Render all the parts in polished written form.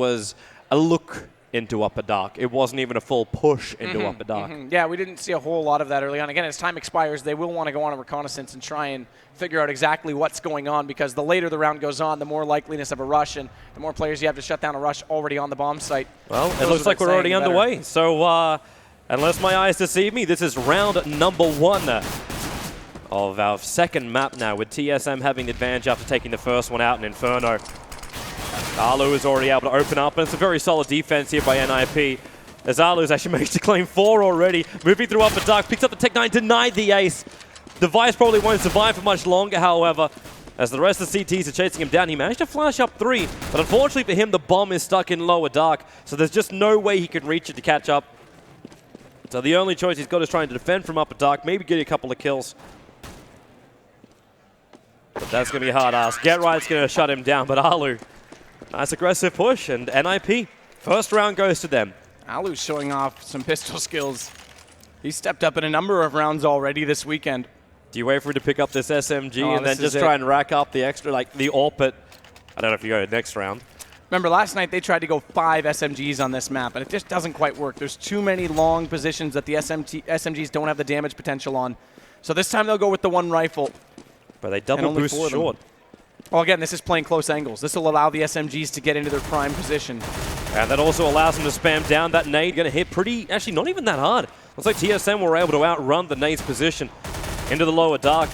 was a look into upper dark. It wasn't even a full push into upper dark. Yeah, we didn't see a whole lot of that early on. Again, as time expires, they will want to go on a reconnaissance and try and figure out exactly what's going on, because the later the round goes on, the more likeliness of a rush and the more players you have to shut down a rush already on the bomb site. Well, it looks like we're already underway. So unless my eyes deceive me, this is round number 1 of our second map now, with TSM having the advantage after taking the first one out in Inferno. Alu is already able to open up, and it's a very solid defense here by NIP. As Alu's actually managed to claim 4 already. Moving through upper dark, picks up the Tech-9, denied the ace. Device probably won't survive for much longer, however, as the rest of the CTs are chasing him down. He managed to flash up 3, but unfortunately for him, the bomb is stuck in lower dark, so there's just no way he can reach it to catch up. So the only choice he's got is trying to defend from upper dark, maybe get a couple of kills. But that's going to be a hard ask. Get Right's going to shut him down, but Alu, nice aggressive push, and NIP, first round goes to them. Alu's showing off some pistol skills. He's stepped up in a number of rounds already this weekend. Do you wait for him to pick up this SMG and then just try and rack up the extra, like the AWP? I don't know if you go to next round. Remember, last night they tried to go 5 SMGs on this map, and it just doesn't quite work. There's too many long positions that the SMGs don't have the damage potential on. So this time they'll go with the 1 rifle. But they double boost short. Well, again, this is playing close angles. This will allow the SMGs to get into their prime position. And that also allows them to spam down. That nade going to hit pretty, actually not even that hard. Looks like TSM were able to outrun the nade's position into the lower dark.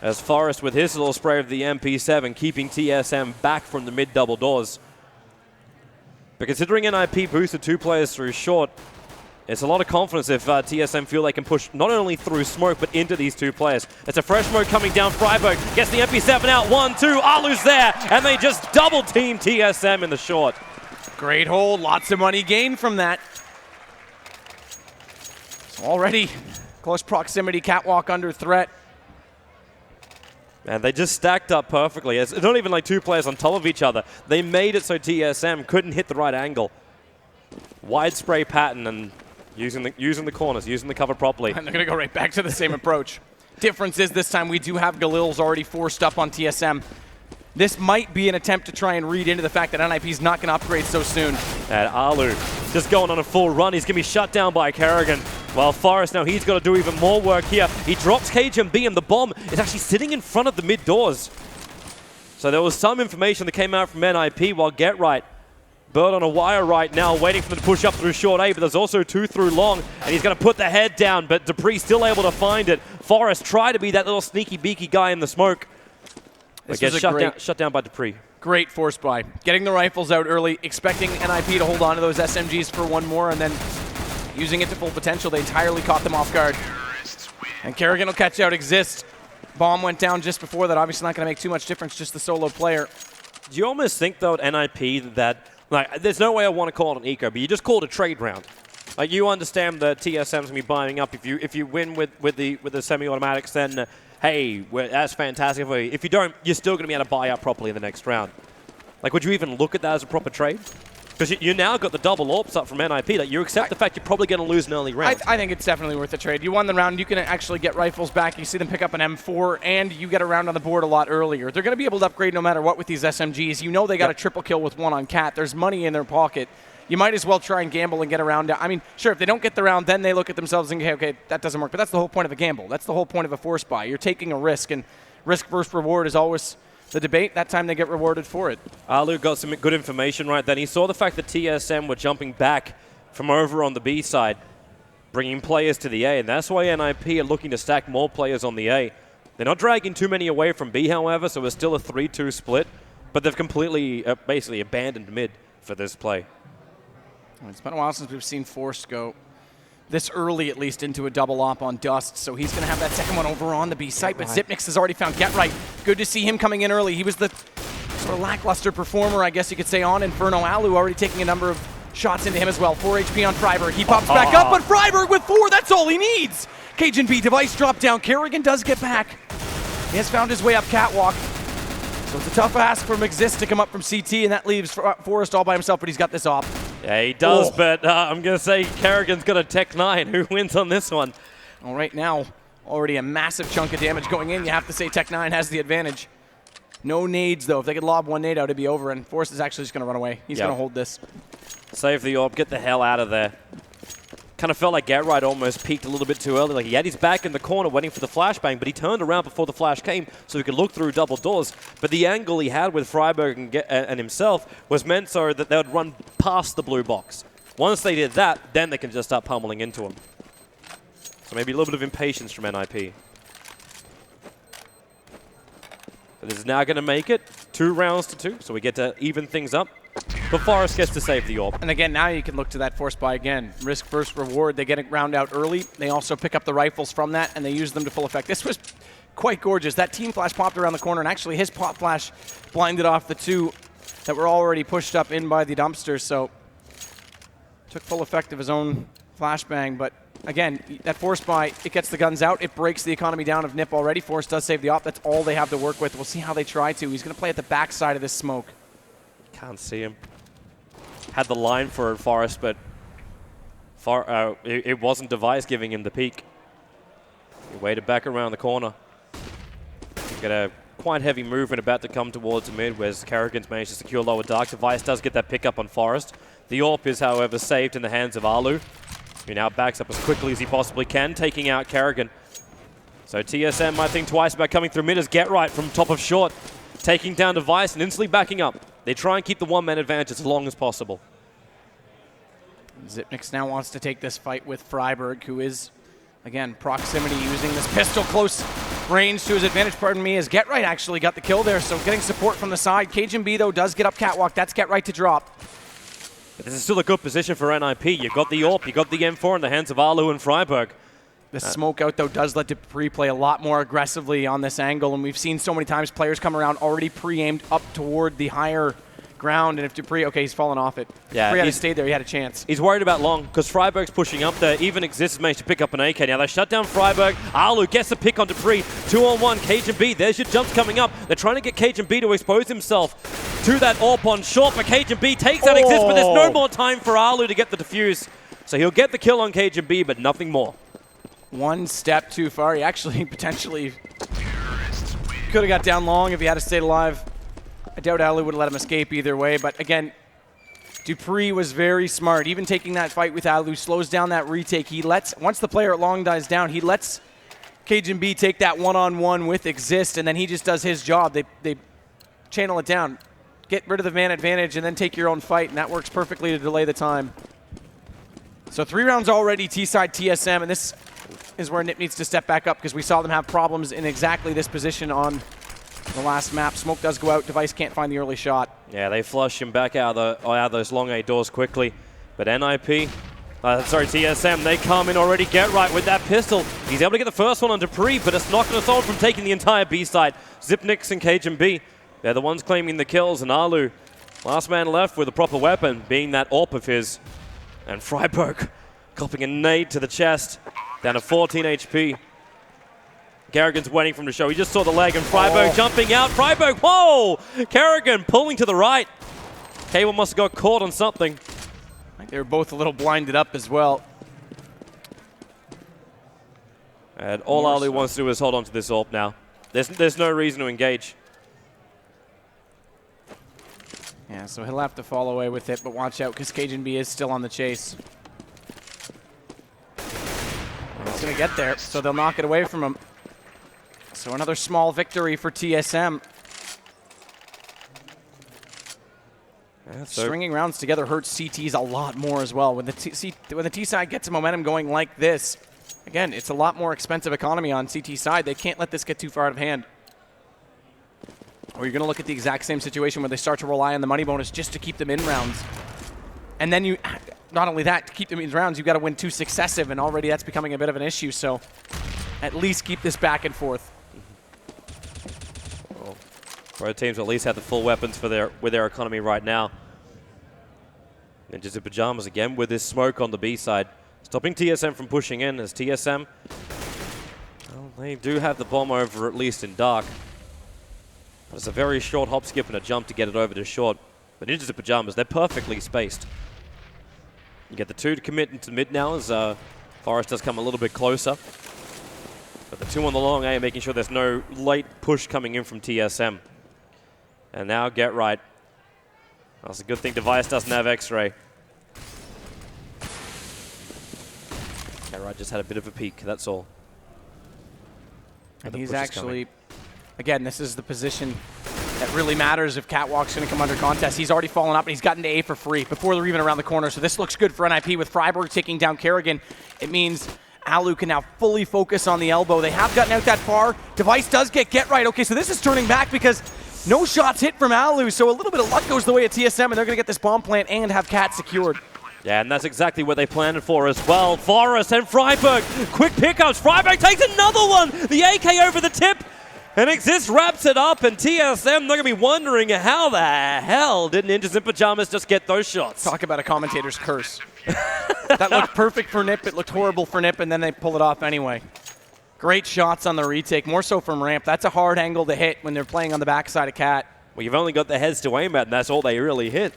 As Forrest with his little spray of the MP7 keeping TSM back from the mid double doors. But considering NIP boosted 2 players through short, it's a lot of confidence if TSM feel they can push not only through smoke, but into these 2 players. It's a fresh smoke coming down. Freiburg gets the MP7 out. 1, 2. Alu's there, and they just double team TSM in the short. Great hold. Lots of money gained from that. So already close proximity, catwalk under threat. And they just stacked up perfectly. It's not even like 2 players on top of each other. They made it so TSM couldn't hit the right angle. Wide spray pattern and using the corners, using the cover properly. And they're going to go right back to the same approach. Difference is this time we do have Galil's already forced up on TSM. This might be an attempt to try and read into the fact that NIP's not going to upgrade so soon. And Alu just going on a full run. He's going to be shut down by Kerrigan. While Forrest now, he's got to do even more work here. He drops KGB, and the bomb is actually sitting in front of the mid doors. So there was some information that came out from NIP, while Get Right, Bird on a wire right now, waiting for them to push up through short A, but there's also 2 through long, and he's going to put the head down, but Dupree still able to find it. Forrest tried to be that little sneaky beaky guy in the smoke, but gets shut down by Dupree. Great force buy. Getting the rifles out early, expecting NIP to hold on to those SMGs for 1 more, and then using it to full potential. They entirely caught them off guard. And Kerrigan will catch out Exist. Bomb went down just before that. Obviously not going to make too much difference, just the solo player. Do you almost think, though, at NIP that, like, there's no way I want to call it an eco, but you just call it a trade round. Like, you understand that TSM's going to be buying up. If you win with the semi-automatics, then hey, that's fantastic for you. If you don't, you're still going to be able to buy up properly in the next round. Like, would you even look at that as a proper trade? Because you now got the double AWPs up from NIP. Like, you accept the fact you're probably going to lose an early round. I think it's definitely worth a trade. You won the round, you can actually get rifles back. You see them pick up an M4, and you get a round on the board a lot earlier. They're going to be able to upgrade no matter what with these SMGs. You know they got a triple kill with 1 on Cat. There's money in their pocket. You might as well try and gamble and get a round. I mean, sure, if they don't get the round, then they look at themselves and go, okay, that doesn't work. But that's the whole point of a gamble. That's the whole point of a force buy. You're taking a risk, and risk versus reward is always the debate. That time they get rewarded for it. Alu got some good information right then. He saw the fact that TSM were jumping back from over on the B side, bringing players to the A, and that's why NIP are looking to stack more players on the A. They're not dragging too many away from B, however, so it's still a 3-2 split, but they've completely, basically abandoned mid for this play. It's been a while since we've seen Force go this early, at least, into a double op on Dust, so he's going to have that second one over on the B site, but Zipnix has already found Get Right. Good to see him coming in early. He was the sort of lackluster performer, I guess you could say, on Inferno. Alu already taking a number of shots into him as well. 4 HP on Freiburg. He pops back up, but Freiburg with 4, that's all he needs! Cajun B device drop down. Kerrigan does get back. He has found his way up catwalk. So it's a tough ask from Exist to come up from CT, and that leaves Forrest all by himself, but he's got this op. Yeah, he does, but I'm going to say Kerrigan's got a Tech-9. Who wins on this one? Well, right now, already a massive chunk of damage going in. You have to say Tech-9 has the advantage. No nades, though. If they could lob one nade out, it'd be over, and Forrest is actually just going to run away. He's going to hold this. Save the orb, get the hell out of there. Kind of felt like GetRight almost peaked a little bit too early. Like he had his back in the corner waiting for the flashbang, but he turned around before the flash came so he could look through double doors. But the angle he had with Freiberg and himself was meant so that they would run past the blue box. Once they did that, then they can just start pummeling into him. So maybe a little bit of impatience from NIP. But this is now going to make it 2 rounds to 2, so we get to even things up. But Forrest gets to save the orb. And again, now you can look to that force buy again. Risk first reward. They get a round out early. They also pick up the rifles from that, and they use them to full effect. This was quite gorgeous. That team flash popped around the corner, and actually his pop flash blinded off the 2 that were already pushed up in by the dumpsters. So took full effect of his own flashbang. But again, that force buy, it gets the guns out. It breaks the economy down of Nip already. Forrest does save the op. That's all they have to work with. We'll see how they try to. He's going to play at the backside of this smoke. Can't see him. Had the line for Forrest, but it wasn't Device giving him the peek. He waited back around the corner. Got a quite heavy movement about to come towards the mid, whereas Kerrigan's managed to secure lower dark. Device does get that pickup on Forrest. The AWP is, however, saved in the hands of Alu, who now backs up as quickly as he possibly can, taking out Kerrigan. So TSM might think twice about coming through mid as GetRight from top of short, taking down Device and instantly backing up. They try and keep the one-man advantage as long as possible. Zipnix now wants to take this fight with Freiberg, who is, again, proximity using this pistol close range to his advantage, pardon me, as GetRight actually got the kill there, so getting support from the side. KGB, though, does get up catwalk. That's GetRight to drop. But this is still a good position for NIP. You've got the AWP, you've got the M4 in the hands of Alu and Freiberg. The smoke out, though, does let Dupree play a lot more aggressively on this angle, and we've seen so many times players come around already pre-aimed up toward the higher ground, and if Dupree, okay, he's fallen off it. Yeah, Dupree had stayed there, he had a chance. He's worried about long, because Freiberg's pushing up there. Even Exist has managed to pick up an AK. Now they shut down Freiberg. Alu gets the pick on Dupree. 2-on-1, Cajun B. There's your jumps coming up. They're trying to get Cajun B to expose himself to that AWP on short, but Cajun B takes out Exist, but there's no more time for Alu to get the defuse. So he'll get the kill on Cajun B, but nothing more. One step too far. He actually potentially could have got down long if he had stayed alive. I doubt Alu would have let him escape either way, but again, Dupree was very smart. Even taking that fight with Alu slows down that retake. He lets, once the player at long dies down, he lets Cajun B take that one-on-one with Exist, and then he just does his job. They channel it down, get rid of the man advantage, and then take your own fight, and that works perfectly to delay the time. So 3 rounds already, T-side TSM, and this is where Nip needs to step back up because we saw them have problems in exactly this position on the last map. Smoke does go out. Device can't find the early shot. Yeah, they flush him back out of those long A doors quickly. But TSM, they come in already. GetRight with that pistol. He's able to get the first one on Dupree, but it's not going to stop him from taking the entire B side. Zipnix and Cajun B, they're the ones claiming the kills, and Alu, last man left with a proper weapon, being that AWP of his. And Freiberg copping a nade to the chest, down to 14 HP. Kerrigan's waiting for him to show. He just saw the leg, and Freiberg jumping out. Freiberg, whoa! Kerrigan pulling to the right. Cable must have got caught on something. I think they were both a little blinded up as well. And all Alu wants to do is hold on to this AWP now. There's no reason to engage. Yeah, so he'll have to fall away with it, but watch out because Cajun B is still on the chase. He's going to get there, so they'll knock it away from him. So another small victory for TSM. Yeah, stringing rounds together hurts CTs a lot more as well. When the T side gets a momentum going like this, again, it's a lot more expensive economy on CT side. They can't let this get too far out of hand. Or you're going to look at the exact same situation where they start to rely on the money bonus just to keep them in rounds. And then you, not only that, to keep them in rounds, you've got to win 2 successive, and already that's becoming a bit of an issue. So at least keep this back and forth. Well, both teams at least have the full weapons for their economy right now. Ninjas in Pyjamas again with this smoke on the B side, stopping TSM from pushing in as TSM, well, they do have the bomb over at least in dark. But it's a very short hop, skip, and a jump to get it over to short. But Ninjas in Pyjamas, they're perfectly spaced. You get the 2 to commit into mid now as Forrest does come a little bit closer. But the 2 on the long A, making sure there's no late push coming in from TSM. And now Get Right. That's a good thing Device doesn't have X-Ray. Get Right just had a bit of a peek, that's all. And he's actually, again, this is the position that really matters if Catwalk's going to come under contest. He's already fallen up, and he's gotten to A for free before they're even around the corner. So this looks good for NIP with Freiburg taking down Kerrigan. It means Alu can now fully focus on the elbow. They have gotten out that far. Device does get right. Okay, so this is turning back because no shots hit from Alu, so a little bit of luck goes the way of TSM, and they're going to get this bomb plant and have Cat secured. Yeah, and that's exactly what they planned for as well. Forest and Freiburg, quick pickups. Freiburg takes another one. The AK over the tip. And Exist wraps it up, and TSM, they're going to be wondering how the hell did Ninjas in Pyjamas just get those shots? Talk about a commentator's curse. That looked perfect for Nip, it looked horrible for Nip, and then they pull it off anyway. Great shots on the retake, more so from ramp. That's a hard angle to hit when they're playing on the backside of Cat. Well, you've only got the heads to aim at, and that's all they really hit.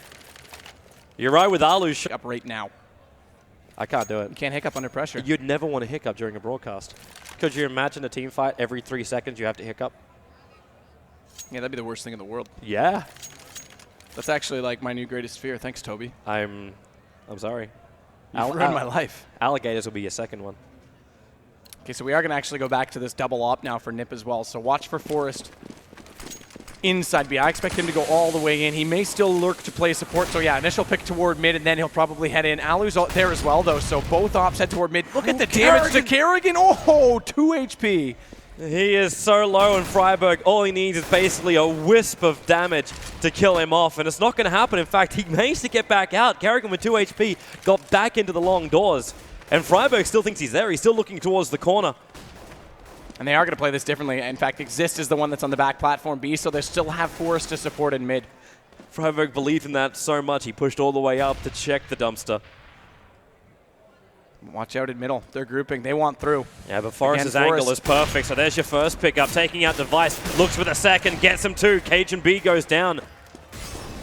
You're right with Alu. Up right now. I can't do it. You can't hiccup under pressure. You'd never want to hiccup during a broadcast. Could you imagine a team fight every 3 seconds you have to hiccup? Yeah, that'd be the worst thing in the world. Yeah. That's actually like my new greatest fear. Thanks, Toby. I'm sorry. You've ruined my life. Alligators will be your second one. Okay, so we are going to actually go back to this double op now for Nip as well. So watch for Forest inside B. I expect him to go all the way in. He may still lurk to play support. So yeah, initial pick toward mid, and then he'll probably head in. Alu's there as well, though. So both ops head toward mid. Look at the damage to Kerrigan. Oh, 2 HP. He is so low, and Freiburg, all he needs is basically a wisp of damage to kill him off, and it's not going to happen. In fact, he managed to get back out. Kerrigan with 2 HP got back into the long doors, and Freiburg still thinks he's there. He's still looking towards the corner. And they are going to play this differently. In fact, Exist is the one that's on the back platform B, so they still have Forest to support in mid. Freiburg believed in that so much, he pushed all the way up to check the dumpster. Watch out in middle. They're grouping. They want through. Yeah, but Forest's angle is perfect, so there's your first pickup. Taking out Device, looks for the second, gets him too. Cajun B goes down.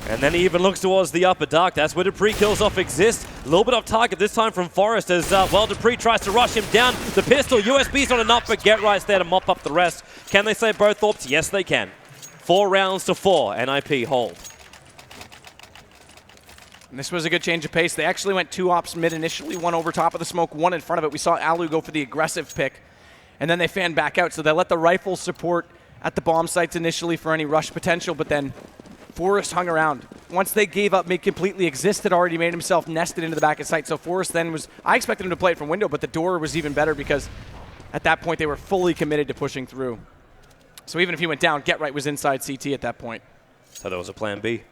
And then he even looks towards the upper dark. That's where Dupree kills off Exist. A little bit off target this time from Forest as, well, Dupree tries to rush him down. The pistol, USB's not enough, but Get Right's there to mop up the rest. Can they save both orbs? Yes, they can. 4 rounds to 4. NIP hold. And this was a good change of pace. They actually went 2 ops mid initially, 1 over top of the smoke, 1 in front of it. We saw Alu go for the aggressive pick, and then they fanned back out. So they let the rifle support at the bomb sites initially for any rush potential, but then Forest hung around. Once they gave up mid completely, Exist had already made himself nested into the back of sight. So Forest then was, I expected him to play it from window, but the door was even better because at that point they were fully committed to pushing through. So even if he went down, Get Right was inside CT at that point. So there was a plan B.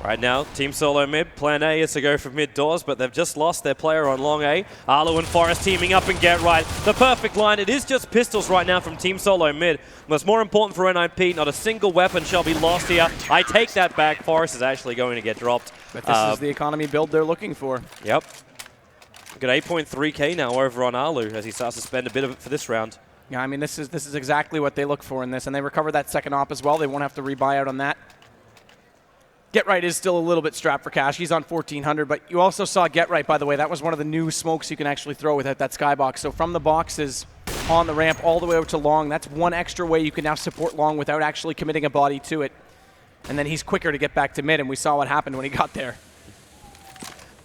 Right now, Team Solo mid. Plan A is to go for mid doors, but they've just lost their player on long A. Arlo and Forest teaming up and Get Right. The perfect line. It is just pistols right now from Team Solo mid. What's more important for NIP, not a single weapon shall be lost here. I take that back. Forest is actually going to get dropped. But this is the economy build they're looking for. Yep. We've got 8.3K now over on Arlo as he starts to spend a bit of it for this round. Yeah, I mean, this is exactly what they look for in this, and they recover that second op as well. They won't have to rebuy out on that. Get Right is still a little bit strapped for cash. He's on 1,400, but you also saw Get Right, by the way. That was one of the new smokes you can actually throw without that skybox. So from the boxes on the ramp all the way out to long, that's one extra way you can now support long without actually committing a body to it. And then he's quicker to get back to mid, and we saw what happened when he got there.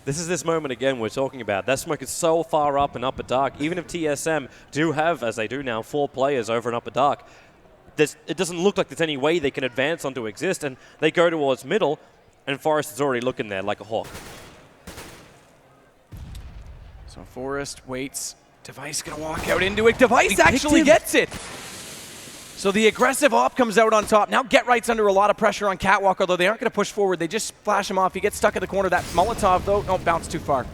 This is this moment again we're talking about. That smoke is so far up and upper dark. Even if TSM do have, as they do now, 4 players over in upper dark, it doesn't look like there's any way they can advance onto Exist, and they go towards middle, and Forest is already looking there like a hawk. So Forest waits. Device gonna walk out into it. Device actually gets it. So the aggressive op comes out on top. Now Get Right's under a lot of pressure on Catwalk, although they aren't gonna push forward. They just flash him off. He gets stuck in the corner. That Molotov, though, don't bounce too far.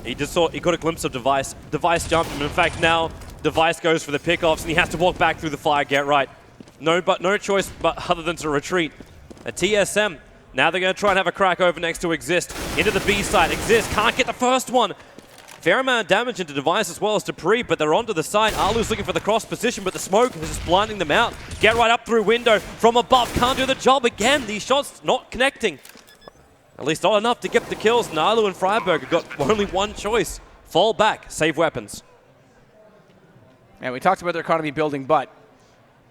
He just saw, he got a glimpse of Device. Device jumped him. In fact, now Device goes for the pickoffs, and he has to walk back through the fire. Get Right. No choice but other than to retreat. A TSM, now they're going to try and have a crack over next to Exist. Into the B side. Exist can't get the first one. Fair amount of damage into Device as well as Dupree, but they're onto the side. Arlu's looking for the cross position, but the smoke is just blinding them out. Get Right up through window from above. Can't do the job again. These shots not connecting. At least not enough to get the kills. And Arlu and Freiburg have got only one choice. Fall back, save weapons. Yeah, we talked about their economy building, but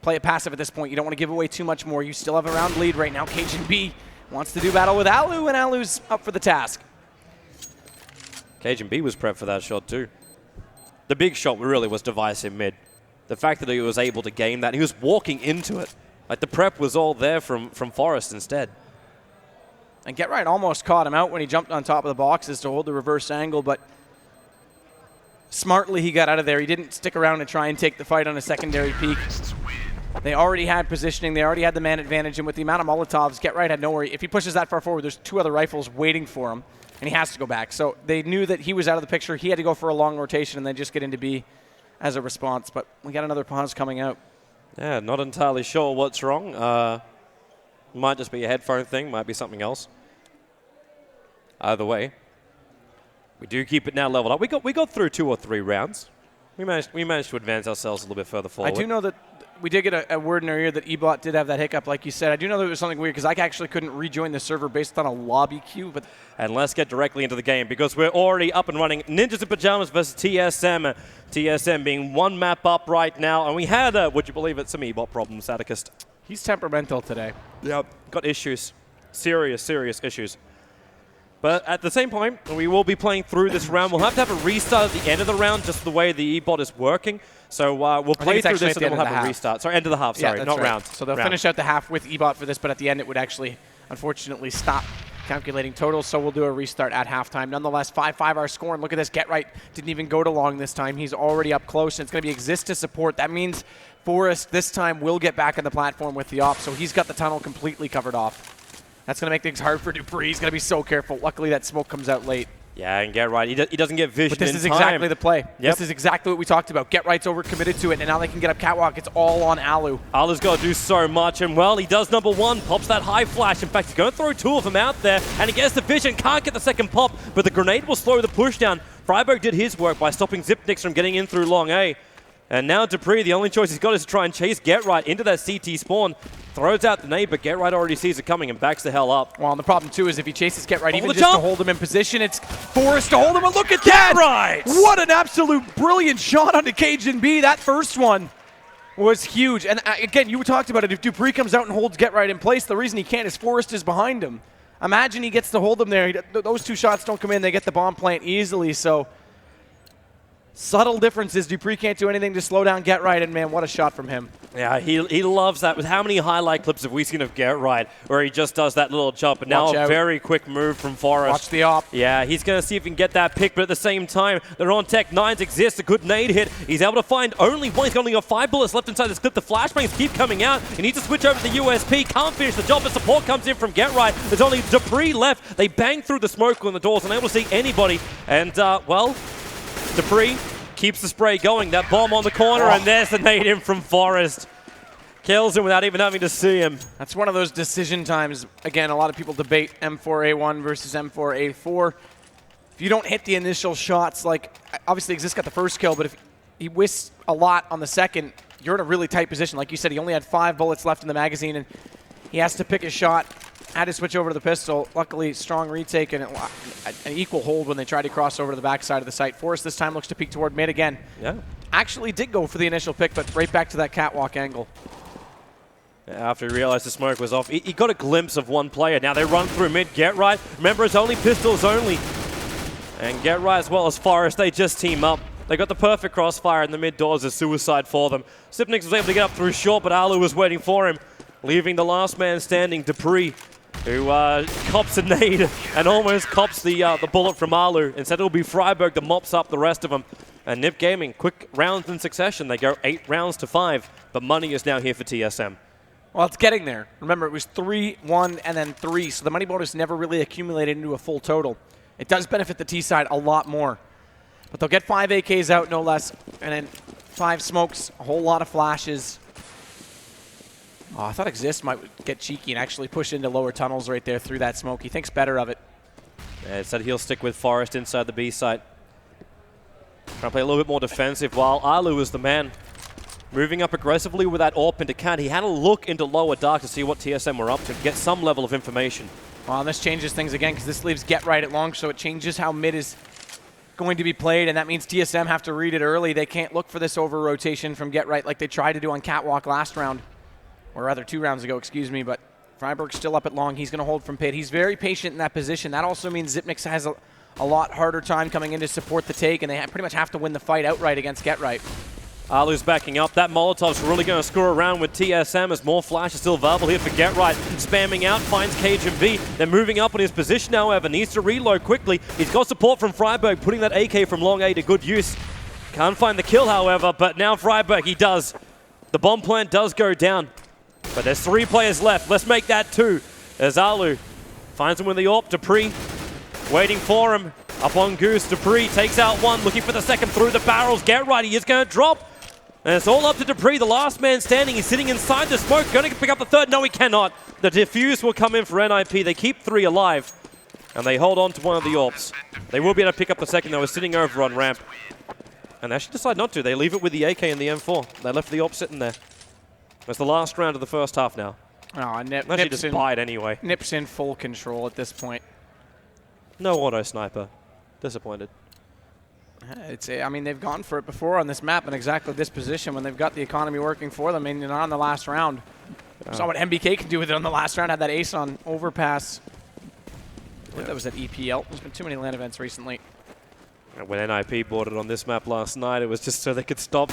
play it passive at this point. You don't want to give away too much more. You still have a round lead right now. Cajun B wants to do battle with Alu, and Alu's up for the task. Cajun B was prepped for that shot too. The big shot really was Device in mid. The fact that he was able to game that, he was walking into it. Like the prep was all there from Forest instead. And Get Right almost caught him out when he jumped on top of the boxes to hold the reverse angle, but smartly he got out of there. He didn't stick around and try and take the fight on a secondary peak. They already had positioning. They already had the man advantage, and with the amount of Molotovs, Get Right had no worry. If he pushes that far forward, there's 2 other rifles waiting for him, and he has to go back. So they knew that he was out of the picture. He had to go for a long rotation and then just get into B as a response. But we got another pause coming out. Yeah, not entirely sure what's wrong. Might just be a headphone thing, might be something else. Either way, we do keep it now leveled up. We got through 2 or 3 rounds. We managed to advance ourselves a little bit further forward. I do know that we did get a word in our ear that eBot did have that hiccup, like you said. I do know that it was something weird because I actually couldn't rejoin the server based on a lobby queue. But and let's get directly into the game because we're already up and running. Ninjas in Pyjamas versus TSM. TSM being 1 map up right now. And we had, would you believe it, some eBot problems, Atticus. He's temperamental today. Yep. Got issues. Serious issues. But at the same point, we will be playing through this round. We'll have to have a restart at the end of the round, just the way the eBot is working. So we'll play through this and then we'll have a restart. Sorry, end of the half, sorry, yeah, not right. round. So they'll finish out the half with eBot for this, but at the end it would actually, unfortunately, stop calculating totals. So we'll do a restart at halftime. Nonetheless, 5-5 our score, and look at this. Get Right didn't even go to long this time. He's already up close, and it's going to be exist to support. That means Forest this time will get back on the platform with the op, so he's got the tunnel completely covered off. That's going to make things hard for Dupree. He's going to be so careful. Luckily, that smoke comes out late. Yeah, and Get Right, he doesn't get vision in time. But this is exactly the play. Yep. This is exactly what we talked about. Get Right's overcommitted to it, and now they can get up catwalk. It's all on Alu. Alu's got to do so much, and well, he does number 1, pops that high flash. In fact, he's going to throw 2 of them out there, and he gets the vision, can't get the second pop, but the grenade will slow the push down. Freiburg did his work by stopping Zipnix from getting in through long A. And now Dupree, the only choice he's got is to try and chase Get Right into that CT spawn. Throws out the nade, but Get Right already sees it coming and backs the hell up. Well, and the problem, too, is if he chases Get Right, even just to hold him in position, it's Forrest to hold him. And look at that! Get Right! What an absolute brilliant shot onto Cajun B. That first one was huge. And again, you talked about it. If Dupree comes out and holds Get Right in place, the reason he can't is Forrest is behind him. Imagine he gets to hold them there. Those 2 shots don't come in. They get the bomb plant easily, so subtle differences. Dupree can't do anything to slow down Get Right, and man, what a shot from him. Yeah, he loves that. With how many highlight clips have we seen of Get Right where he just does that little jump, and now a very quick move from Forrest. Watch the op. Yeah, he's going to see if he can get that pick, but at the same time, they're on tech. 9s exists, a good nade hit. He's able to find only 1. He's only got 5 bullets left inside this clip. The flashbangs keep coming out. He needs to switch over to the USP. Can't finish the job, but support comes in from Get Right. There's only Dupree left. They bang through the smoke on the doors, unable to see anybody. And, well, Dupree keeps the spray going. That bomb on the corner, and there's the nade in from Forrest. Kills him without even having to see him. That's one of those decision times. Again, a lot of people debate M4A1 versus M4A4. If you don't hit the initial shots, like, obviously Exist got the first kill, but if he whisks a lot on the second, you're in a really tight position. Like you said, he only had 5 bullets left in the magazine, and he has to pick a shot. Had to switch over to the pistol. Luckily, strong retake and an equal hold when they tried to cross over to the backside of the site. Forrest this time looks to peek toward mid again. Yeah. Actually did go for the initial pick, but right back to that catwalk angle. After he realized the smoke was off, he got a glimpse of 1 player. Now they run through mid. Get Right. Remember, it's only pistols only. And Get Right as well as Forrest, they just team up. They got the perfect crossfire in the mid doors as suicide for them. Zipnix was able to get up through short, but Alu was waiting for him, leaving the last man standing, Dupree, who cops a nade and almost cops the bullet from Alu. Instead, it'll be Freiburg that mops up the rest of them. And Nip Gaming, quick rounds in succession. They go 8 rounds to 5, but money is now here for TSM. Well, it's getting there. Remember, it was 3, 1, and then 3, so the money bonus never really accumulated into a full total. It does benefit the T side a lot more. But they'll get 5 AKs out, no less, and then 5 smokes, a whole lot of flashes. Oh, I thought Exist might get cheeky and actually push into lower tunnels right there through that smoke. He thinks better of it. Yeah, it said he'll stick with Forrest inside the B site. Trying to play a little bit more defensive while Alu is the man. Moving up aggressively with that AWP into Cat. He had a look into lower dark to see what TSM were up to get some level of information. Well, and this changes things again because this leaves Get Right at long, so it changes how mid is going to be played, and that means TSM have to read it early. They can't look for this over-rotation from Get Right like they tried to do on Catwalk last round, or rather 2 rounds ago, excuse me, but Freiburg's still up at long. He's going to hold from pit. He's very patient in that position. That also means Zipnix has a lot harder time coming in to support the take, and they pretty much have to win the fight outright against Get Right. Alu's backing up. That Molotov's really going to screw around with TSM as more flash is still available here for Get Right. Spamming out, finds Cage and B. They're moving up on his position, however. Needs to reload quickly. He's got support from Freiburg, putting that AK from long A to good use. Can't find the kill, however, but now Freiburg, he does. The bomb plant does go down, but there's 3 players left. Let's make that 2. As Alu finds him with the AWP. Dupree waiting for him. Up on Goose. Dupree takes out 1, looking for the second through the barrels. Get Right, he is going to drop. And it's all up to Dupree, the last man standing. He's sitting inside the smoke, going to pick up the 3rd. No, he cannot. The defuse will come in for NIP. They keep 3 alive, and they hold on to one of the AWPs. They will be able to pick up the second, though. It's sitting over on ramp. And they actually decide not to. They leave it with the AK and the M4. They left the AWP sitting there. It's the last round of the first half now. Oh, Actually just buy it anyway. Nip's in full control at this point. No auto sniper. Disappointed. I mean, they've gone for it before on this map in exactly this position when they've got the economy working for them, and not on the last round. Saw what MBK can do with it on the last round. Had that ace on overpass. I think that was at EPL. There's been too many LAN events recently. When NIP bought it on this map last night, it was just so they could stop,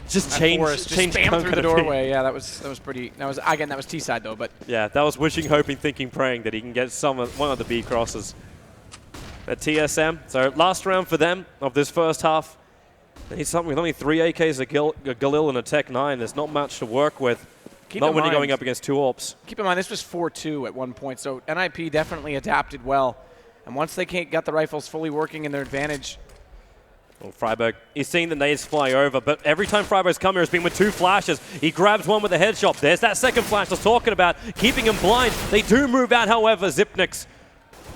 just change spam through the doorway. Yeah, that was pretty. That was again, that was T side though, but yeah, that was wishing, hoping, thinking, praying that he can get one of the B crosses. At TSM, so last round for them of this first half. They need something with only 3 AKs, a Galil and a Tech 9. There's not much to work with. Not when you're going up against 2 AWPs. Keep in mind, this was 4-2 at one point, so NIP definitely adapted well. And once they got the rifles fully working in their advantage. Well, Freiburg, he's seeing the nades fly over, but every time Freiburg's come here, it's been with 2 flashes. He grabs one with a headshot. There's that second flash I was talking about, keeping him blind. They do move out, however, Zipnix.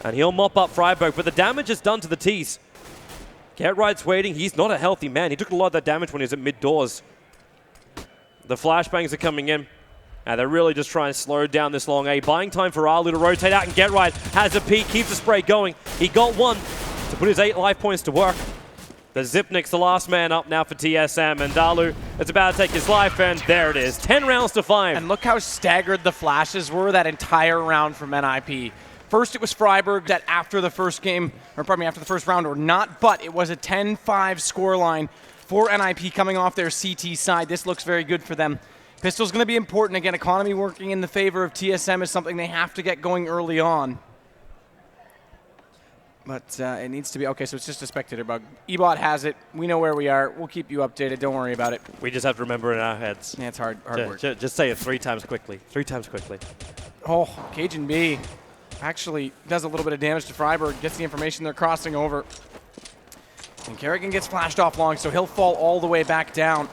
And he'll mop up Freiburg, but the damage is done to the T's. Get Right's waiting. He's not a healthy man. He took a lot of that damage when he was at mid-doors. The flashbangs are coming in. And they're really just trying to slow down this long A. Buying time for Alu to rotate out, and Get Right has a peek, keeps the spray going. He got 1 to put his 8 life points to work. The Zipnix, the last man up now for TSM, and Alu is about to take his life, and there it is. 10 rounds to 5. And look how staggered the flashes were that entire round from NIP. First, it was Freiburg that after the first game, or pardon me, after the first round or not, but it was a 10-5 scoreline for NIP coming off their CT side. This looks very good for them. Pistol's going to be important. Again, economy working in the favor of TSM is something they have to get going early on. But it needs to be, okay, so it's just a spectator bug. Ebot has it. We know where we are. We'll keep you updated. Don't worry about it. We just have to remember in our heads. Yeah, it's hard work. Just say it 3 times quickly. 3 times quickly. Oh, Cajun B actually does a little bit of damage to Freiburg, gets the information they're crossing over. And Kerrigan gets flashed off long, so he'll fall all the way back down.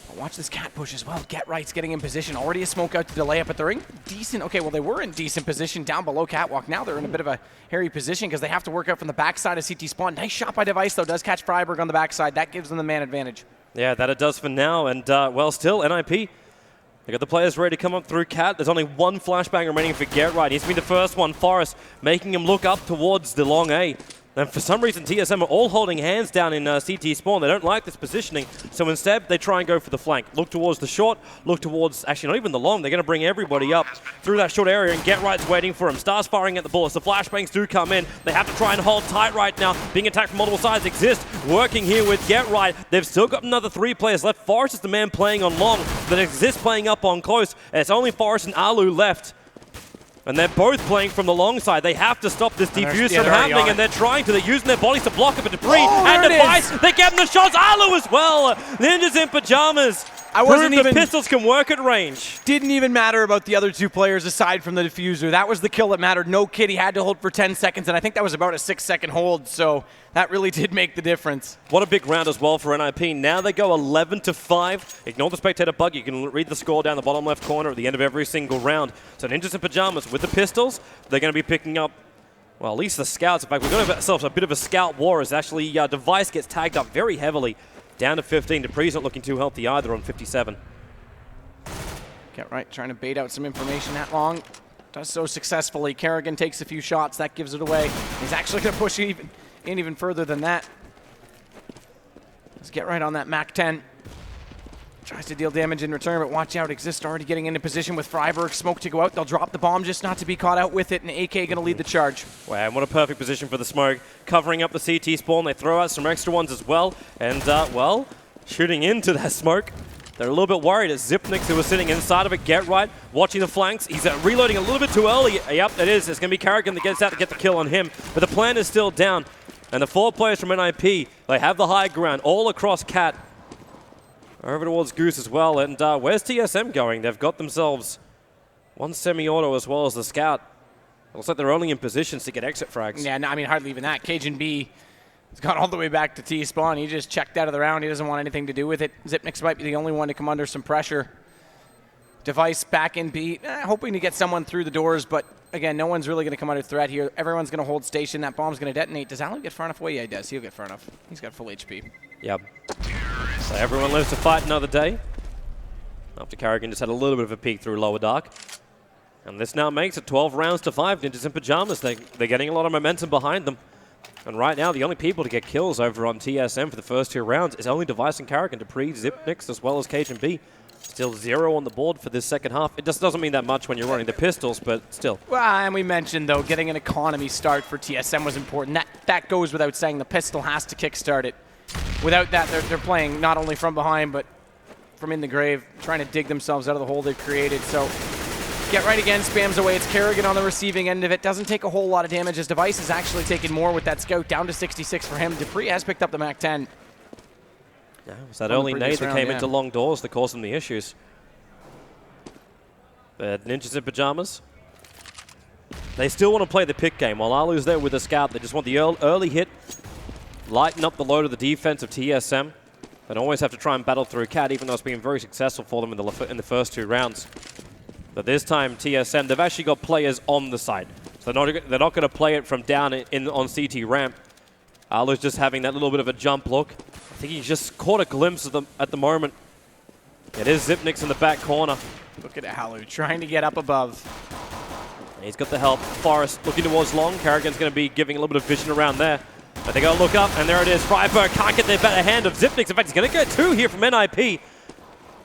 But watch this cat push as well. Get Right's getting in position. Already a smoke out to delay it, but they're in decent. Okay, well, they were in decent position down below Catwalk. Now they're in a bit of a hairy position because they have to work out from the backside of CT spawn. Nice shot by Device, though. Does catch Freiburg on the backside. That gives them the man advantage. Yeah, that it does for now. And, well, still, NIP. They got the players ready to come up through Cat. There's only 1 flashbang remaining for Get Right. He's been the first one. Forrest making him look up towards the long A. And for some reason, TSM are all holding hands down in CT spawn. They don't like this positioning. So instead, they try and go for the flank. Look towards the short. Look towards, actually, not even the long. They're going to bring everybody up through that short area. And Get Right's waiting for him. Stars firing at the bullets. The flashbangs do come in. They have to try and hold tight right now. Being attacked from multiple sides exists. Working here with Get Right. They've still got another 3 players left. Forrest is the man playing on long. That exists playing up on close. And it's only Forrest and Alu left. And they're both playing from the long side. They have to stop this defuse from happening, and they're trying to. They're using their bodies to block it, but Dupree and Device, they're getting the shots. Alu as well. Ninjas in Pyjamas. The pistols can work at range. Didn't even matter about the other 2 players aside from the diffuser. That was the kill that mattered. No kid, he had to hold for 10 seconds, and I think that was about a 6-second hold, so that really did make the difference. What a big round as well for NIP. Now they go 11-5. Ignore the spectator bug. You can read the score down the bottom left corner at the end of every single round. So Ninjas in Pyjamas with the pistols, they're going to be picking up, well, at least the scouts. In fact, we've got ourselves a bit of a scout war as actually Device gets tagged up very heavily. Down to 15. Dupree's not looking too healthy either on 57. Get Right trying to bait out some information that long. Does so successfully. Kerrigan takes a few shots. That gives it away. He's actually going to push and even further than that. Let's get right on that Mac 10. Tries to deal damage in return, but watch out. Exist already getting into position with Freiburg. Smoke to go out. They'll drop the bomb just not to be caught out with it, and AK going to lead the charge. Wow, and what a perfect position for the smoke. Covering up the CT spawn. They throw out some extra ones as well. And, well, shooting into that smoke. They're a little bit worried. It's Zipnix who was sitting inside of it. Get right, watching the flanks. He's reloading a little bit too early. Yep, it is. It's going to be Carrigan that gets out to get the kill on him. But the plan is still down. And the 4 players from NIP, they have the high ground all across Cat. Over towards Goose as well, and where's TSM going? They've got themselves one semi-auto as well as the scout. Looks like they're only in positions to get exit frags. Yeah, no, I mean, hardly even that. Cajun B has gone all the way back to T-spawn. He just checked out of the round. He doesn't want anything to do with it. Zipnix might be the only one to come under some pressure. Device back in B, hoping to get someone through the doors, but again, no one's really going to come under threat here. Everyone's going to hold station. That bomb's going to detonate. Does Alu get far enough away? Yeah, he does. He'll get far enough. He's got full HP. Yep. So everyone lives to fight another day. After Carrigan just had a little bit of a peek through lower dark. And this now makes it 12 rounds to 5. Ninjas in Pyjamas, they're getting a lot of momentum behind them. And right now, the only people to get kills over on TSM for the first 2 rounds is only Device and Carrigan. Dupree, Zipnix, as well as Cajun B. Still 0 on the board for this second half. It just doesn't mean that much when you're running the pistols, but still. Well, and we mentioned, though, getting an economy start for TSM was important. That goes without saying. The pistol has to kickstart it. Without that, they're playing not only from behind, but from in the grave, trying to dig themselves out of the hole they've created. So, get right again, spams away. It's Carrigan on the receiving end of it. Doesn't take a whole lot of damage. His Device is actually taking more with that scout, down to 66 for him. Dupree has picked up the Mac 10. Yeah, it was that early nade that came into long doors that caused them the issues. But Ninjas in Pyjamas, they still want to play the pick game. While Alu's there with the scout, they just want the early hit, lighten up the load of the defense of TSM. They don't always have to try and battle through Cat, even though it's been very successful for them in the first 2 rounds. But this time, TSM, they've actually got players on the side. So they're not going to play it from down on CT ramp. Alu's just having that little bit of a jump look. I think he's just caught a glimpse of them at the moment. It is Zipnix in the back corner. Look at Alu trying to get up above. He's got the help. Forrest looking towards long. Carrigan's going to be giving a little bit of vision around there. But they got to look up, and there it is. Freiburg can't get their better hand of Zipnix. In fact, he's going to get 2 here from NIP.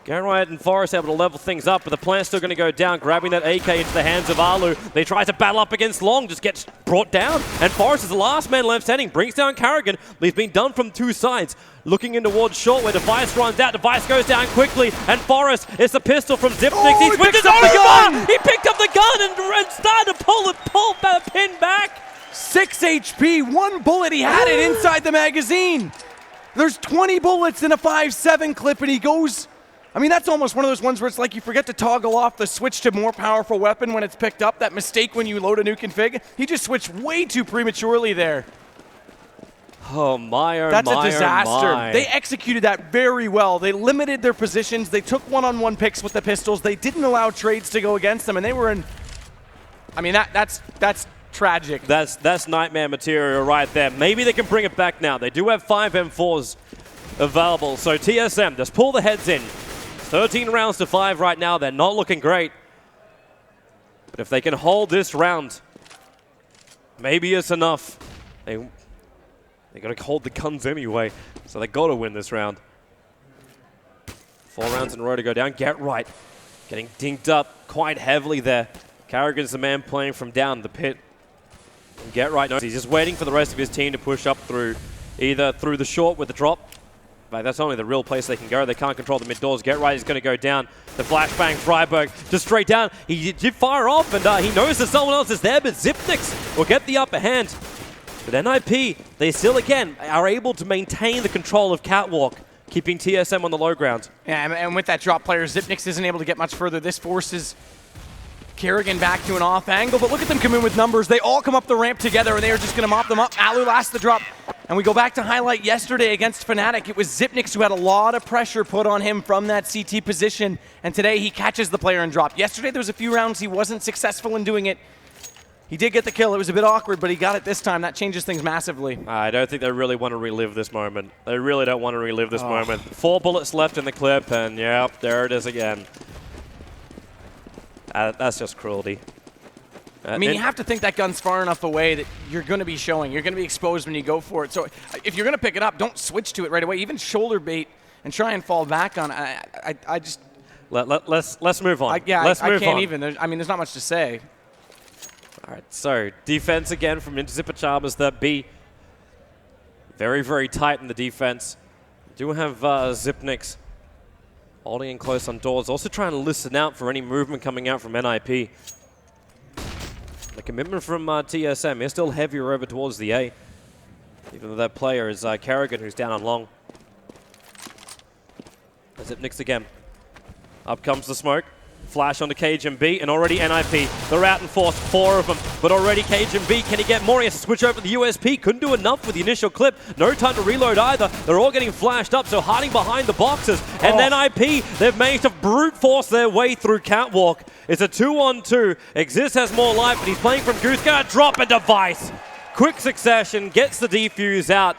Garrett and Forrest able to level things up, but the plan's still going to go down, grabbing that AK into the hands of Alu. They try to battle up against Long, just gets brought down. And Forrest is the last man left standing, brings down Carrigan. He's been done from 2 sides. Looking in towards short where Device runs out. Device goes down quickly, and Forrest, it's the pistol from Zipnix. Oh, He switches up the gun! He picked up the gun and started to pull the pin back. 6 HP, 1 bullet. He had it inside the magazine. There's 20 bullets in a 5.7 clip, and he goes... I mean, that's almost one of those ones where it's like you forget to toggle off the switch to more powerful weapon when it's picked up. That mistake when you load a new config. He just switched way too prematurely there. Oh, my, oh, that's my, a disaster. oh my. They executed that very well. They limited their positions. They took one-on-one picks with the pistols. They didn't allow trades to go against them, and they were in... I mean, that's tragic. That's nightmare material right there. Maybe they can bring it back now. They do have 5 M4s available, so TSM, just pull the heads in. 13 rounds to 5 right now. They're not looking great. But if they can hold this round, maybe it's enough. They got to hold the guns anyway, so they got to win this round. 4 rounds in a row to go down. Get right. Getting dinked up quite heavily there. Carrigan's the man playing from down the pit. And Get right. He's just waiting for the rest of his team to push up through, either through the short with the drop. In fact, that's only the real place they can go. They can't control the mid doors. Get right is going to go down. The flashbang, Freiburg, just straight down. He did fire off, and he knows that someone else is there, but Zipnix will get the upper hand. But NIP, they still, again, are able to maintain the control of Catwalk, keeping TSM on the low ground. Yeah, and with that drop player, Zipnix isn't able to get much further. This forces Carrigan back to an off angle, but look at them come in with numbers. They all come up the ramp together, and they are just going to mop them up. Alu lasts the drop. And we go back to highlight yesterday against Fnatic. It was Zipnix who had a lot of pressure put on him from that CT position, and today he catches the player and drop. Yesterday there was a few rounds he wasn't successful in doing it. He did get the kill. It was a bit awkward, but he got it this time. That changes things massively. I don't think they really want to relive this moment. They really don't want to relive this moment. 4 bullets left in the clip, and yep, there it is again. That's just cruelty. I mean, you have to think that gun's far enough away that you're going to be showing. You're going to be exposed when you go for it. So if you're going to pick it up, don't switch to it right away. Even shoulder bait and try and fall back on it. I just... Let's move on. I can't even. There's not much to say. All right, so defense again from Ninja Pyjamas. That B. Very, very tight in the defense. Do have Zipnix holding in close on doors. Also trying to listen out for any movement coming out from NIP. The commitment from TSM is still heavier over towards the A. Even though that player is Kerrigan, who's down on long. Zipnix again. Up comes the smoke. Flash onto KGB, and already NIP. They're out in force, 4 of them. But already KGB, can he get more? He has to switch over to the USP. Couldn't do enough with the initial clip. No time to reload either. They're all getting flashed up, so hiding behind the boxes. And then NIP, they've managed to brute force their way through Catwalk. It's a 2-on-2. Exist has more life, but he's playing from Goose. Gonna drop a device. Quick succession, gets the defuse out.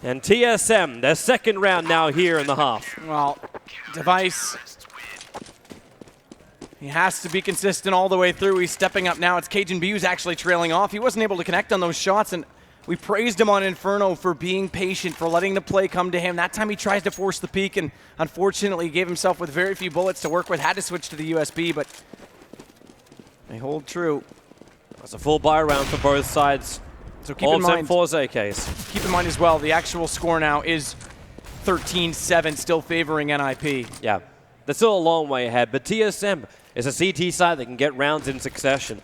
And TSM, their second round now here in the half. Well, device... He has to be consistent all the way through. He's stepping up now. It's Cajun B who's actually trailing off. He wasn't able to connect on those shots, and we praised him on Inferno for being patient, for letting the play come to him. That time he tries to force the peak, and unfortunately gave himself with very few bullets to work with. Had to switch to the USB, but they hold true. That's a full buy round for both sides. So keep in mind, AKs. Keep in mind as well, the actual score now is 13-7, still favoring NIP. Yeah, they're still a long way ahead, but TSM is a CT side that can get rounds in succession.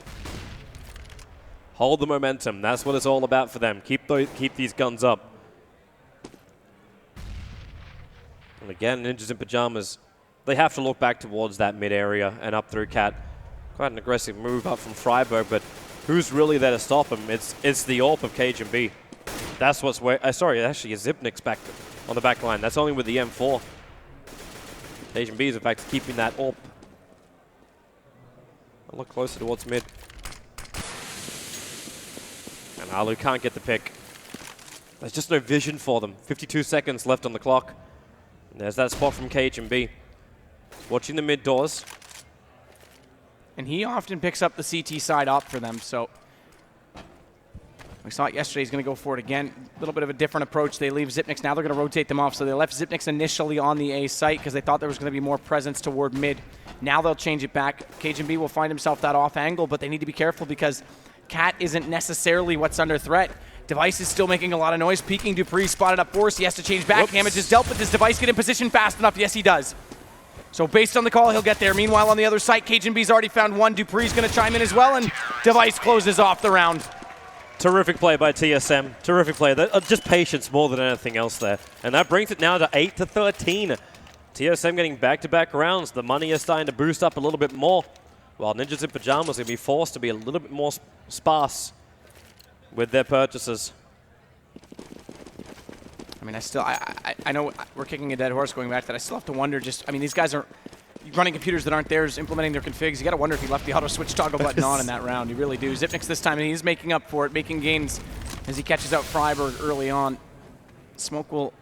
Hold the momentum. That's what it's all about for them. Keep these guns up. And again, Ninjas in Pyjamas, they have to look back towards that mid area and up through Cat. Quite an aggressive move up from Freiburg, but who's really there to stop him? It's the AWP of KGB. That's what's sorry, actually, Zipnix back on the back line. That's only with the M4. KGB is in fact keeping that AWP. A look closer towards mid. And Alu can't get the pick. There's just no vision for them. 52 seconds left on the clock. And there's that spot from KGB. Watching the mid doors. And he often picks up the CT side up for them, so we saw it yesterday. He's going to go for it again. A little bit of a different approach. They leave Zipnix. Now they're going to rotate them off. So they left Zipnix initially on the A site because they thought there was going to be more presence toward mid. Now they'll change it back. KGB will find himself that off angle, but they need to be careful because Cat isn't necessarily what's under threat. Device is still making a lot of noise. Peeking Dupree spotted up force. He has to change back. Whoops. Damage is dealt, but does Device get in position fast enough? Yes, he does. So based on the call, he'll get there. Meanwhile, on the other side, KGB's already found one. Dupree's going to chime in as well, and Device closes off the round. Terrific play by TSM. Terrific play. Just patience more than anything else there. And that brings it now to 8-13. TSM getting back-to-back rounds. The money is starting to boost up a little bit more, while Ninjas in Pyjamas are going to be forced to be a little bit more sparse with their purchases. I mean, I know we're kicking a dead horse going back to that. I still have to wonder just, I mean, these guys are running computers that aren't theirs, implementing their configs. You got to wonder if he left the auto switch toggle button on in that round. You really do. Zipnix this time, and he's making up for it, making gains as he catches out Freiburg early on. Smoke will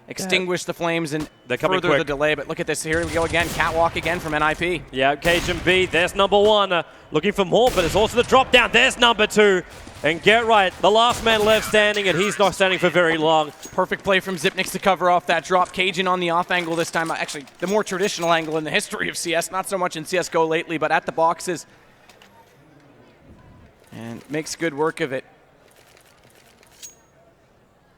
extinguish the flames and further the delay, but look at this. Here we go again. Catwalk again from NIP. Yeah, Cajun B, there's number one. Looking for more, but it's also the drop down. There's number two. And get right, the last man left standing, and he's not standing for very long. Perfect play from Zipnix to cover off that drop. Cajun on the off angle this time. Actually, the more traditional angle in the history of CS. Not so much in CSGO lately, but at the boxes. And makes good work of it.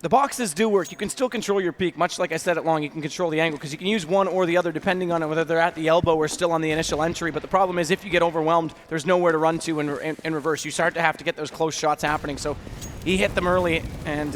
The boxes do work. You can still control your peak, much like I said at long. You can control the angle because you can use one or the other depending on whether they're at the elbow or still on the initial entry. But the problem is if you get overwhelmed, there's nowhere to run to in reverse. You start to have to get those close shots happening. So he hit them early, and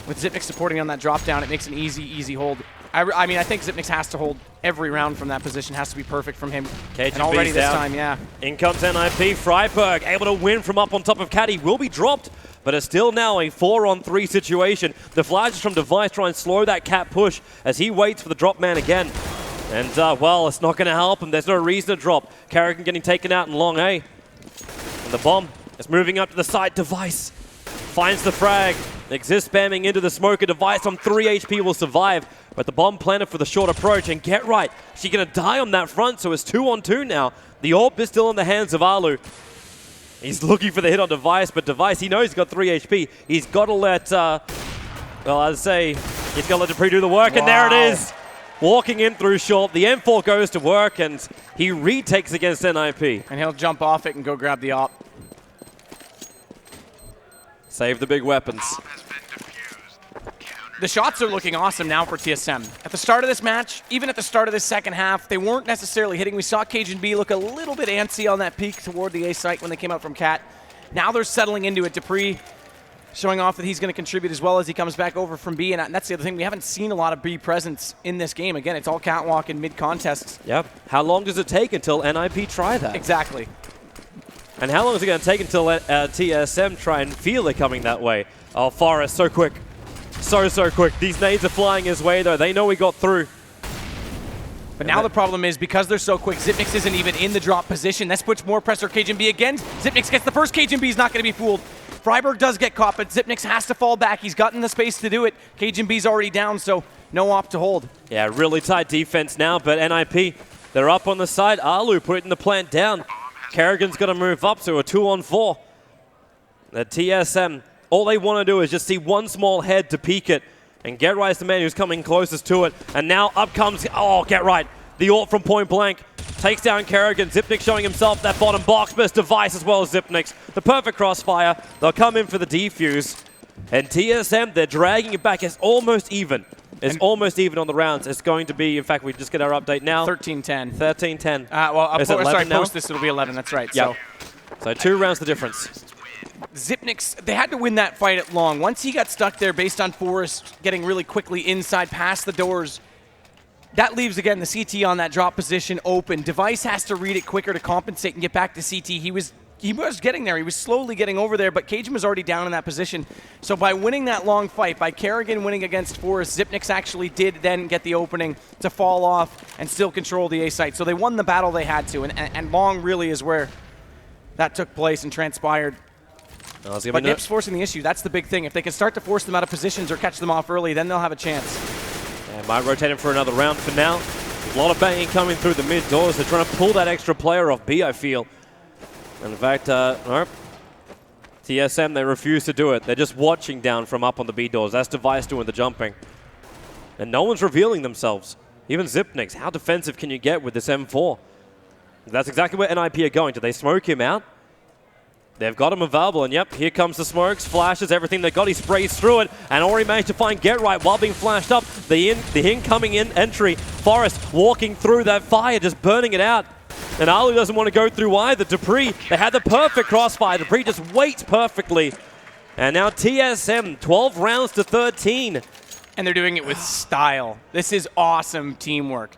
with Zipnix supporting on that drop down, it makes an easy hold. I mean, I think Zipnix has to hold every round from that position. Has to be perfect from him. Cajun and already this down. time, yeah. In comes NIP. Freiburg able to win from up on top of Caddy. Will be dropped, but it's still now a 4-on-3 situation. The flashes from Device try and slow that Cat push as he waits for the drop man again. And, well, it's not going to help him. There's no reason to drop. Carrigan getting taken out in long A. And the bomb is moving up to the side. Device finds the frag. Exist spamming into the smoker. Device on 3 HP will survive. But the bomb planted for the short approach. And get right, she's going to die on that front, so it's 2-on-2 now. The AWP is still in the hands of Alu. He's looking for the hit on Device, but Device, he knows he's got 3 HP. He's got to let, well, I'd say, he's got to let Dupree do the work, and there it is. Walking in through short, the M4 goes to work, and he retakes against NIP. And he'll jump off it and go grab the op. Save the big weapons. The shots are looking awesome now for TSM. At the start of this match, even at the start of this second half, they weren't necessarily hitting. We saw Cajun B look a little bit antsy on that peak toward the A site when they came out from Cat. Now they're settling into it. Dupree showing off that he's going to contribute as well as he comes back over from B. And that's the other thing. We haven't seen a lot of B presence in this game. Again, it's all catwalk and mid-contests. Yep. How long does it take until NIP try that? Exactly. And how long is it going to take until TSM try and feel it coming that way? Oh, Forrest, so quick. So quick. These nades are flying his way, though. They know he got through. But now the problem is, because they're so quick, Xyp9x isn't even in the drop position. This puts more pressure Cajun B again. Xyp9x gets the first. Cajun B is not going to be fooled. Freiburg does get caught, but Xyp9x has to fall back. He's gotten the space to do it. Cajun B's already down, so no op to hold. Yeah, really tight defense now, but NIP, they're up on the side. Alu putting the plant down. Kerrigan's going to move up to a 2-on-4. The TSM, all they want to do is just see one small head to peek it. And Get Right's the man who's coming closest to it. And now up comes, oh, Get Right. The ult from point blank takes down Kerrigan. Xyp9x showing himself that bottom box, but Device as well as Xyp9x. The perfect crossfire. They'll come in for the defuse. And TSM, they're dragging it back. It's almost even. It's almost even on the rounds. It's going to be, in fact, we just get our update now. 13-10. 13-10. Well, sorry, post this, it'll be 11. That's right. Yep. So 2 rounds the difference. Xyp9x, they had to win that fight at long. Once he got stuck there based on Forrest getting really quickly inside past the doors, that leaves, again, the CT on that drop position open. Device has to read it quicker to compensate and get back to CT. He was getting there. He was slowly getting over there, but Cajun was already down in that position. So by winning that long fight, by Kerrigan winning against Forrest, Xyp9x actually did then get the opening to fall off and still control the A site. So they won the battle they had to, and long really is where that took place and transpired. But Nip's forcing the issue. That's the big thing. If they can start to force them out of positions or catch them off early, then they'll have a chance. Yeah, might rotate him for another round for now. A lot of banging coming through the mid doors. They're trying to pull that extra player off B, I feel. And in fact, nope. TSM, they refuse to do it. They're just watching down from up on the B doors. That's Device doing the jumping. And no one's revealing themselves. Even Xyp9x. How defensive can you get with this M4? That's exactly where NIP are going. Do they smoke him out? They've got him available, and yep, here comes the smokes, flashes, everything they got. He sprays through it, and already managed to find Get Right while being flashed up. The incoming entry, Forrest walking through that fire, just burning it out. And Alu doesn't want to go through either. Dupree, they had the perfect crossfire. Dupree just waits perfectly. And now TSM, 12 rounds to 13. And they're doing it with style. This is awesome teamwork.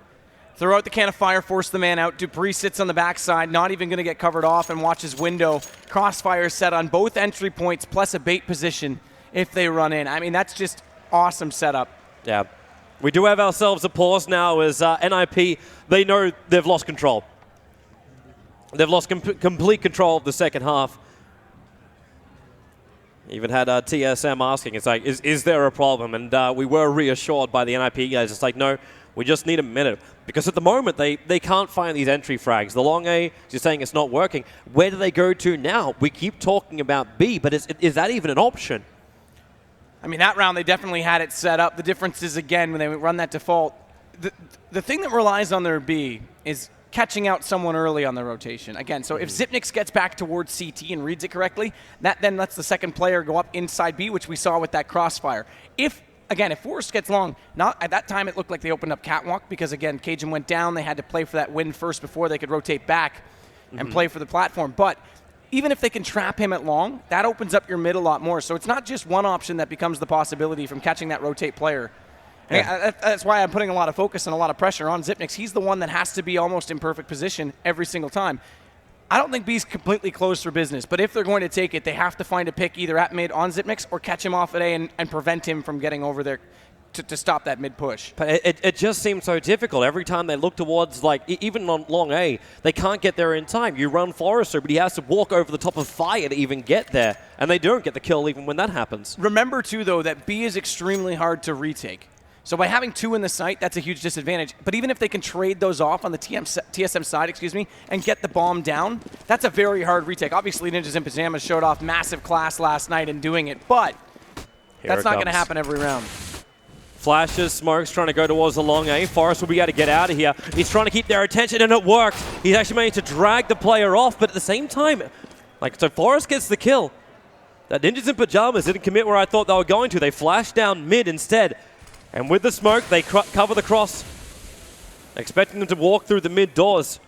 Throw out the can of fire, force the man out. Dupree sits on the backside, not even going to get covered off, and watches window. Crossfire set on both entry points, plus a bait position if they run in. I mean, that's just awesome setup. Yeah. We do have ourselves a pause now as NIP, they know they've lost control. They've lost complete control of the second half. Even had TSM asking, it's like, is there a problem? And we were reassured by the NIP guys. It's like, no, we just need a minute. Because at the moment, they can't find these entry frags. The long A, you're saying it's not working. Where do they go to now? We keep talking about B, but is that even an option? I mean, that round, they definitely had it set up. The difference is, again, when they run that default, the thing that relies on their B is catching out someone early on the rotation. Again, so if Xyp9x gets back towards CT and reads it correctly, that then lets the second player go up inside B, which we saw with that crossfire. Again, if Forrest gets long, not at that time it looked like they opened up catwalk because, again, Cajun went down. They had to play for that win first before they could rotate back and play for the platform. But even if they can trap him at long, that opens up your mid a lot more. So it's not just one option that becomes the possibility from catching that rotate player. Yeah. That's why I'm putting a lot of focus and a lot of pressure on Xyp9x. He's the one that has to be almost in perfect position every single time. I don't think B's completely closed for business, but if they're going to take it, they have to find a pick either at mid on Xyp9x or catch him off at A and prevent him from getting over there to stop that mid push. But it just seems so difficult. Every time they look towards, like, even on long A, they can't get there in time. You run Forrester, but he has to walk over the top of fire to even get there, and they don't get the kill even when that happens. Remember, too, though, that B is extremely hard to retake. So by having 2 in the site, that's a huge disadvantage. But even if they can trade those off on the TSM side, and get the bomb down, that's a very hard retake. Obviously, Ninjas in Pyjamas showed off massive class last night in doing it, but that's not going to happen every round. Flashes, smokes, trying to go towards the long A. Forest will be able to get out of here. He's trying to keep their attention, and it worked. He's actually managed to drag the player off, but at the same time, so Forest gets the kill. That Ninjas in Pyjamas didn't commit where I thought they were going to. They flashed down mid instead. And with the smoke, they cover the cross, expecting them to walk through the mid doors.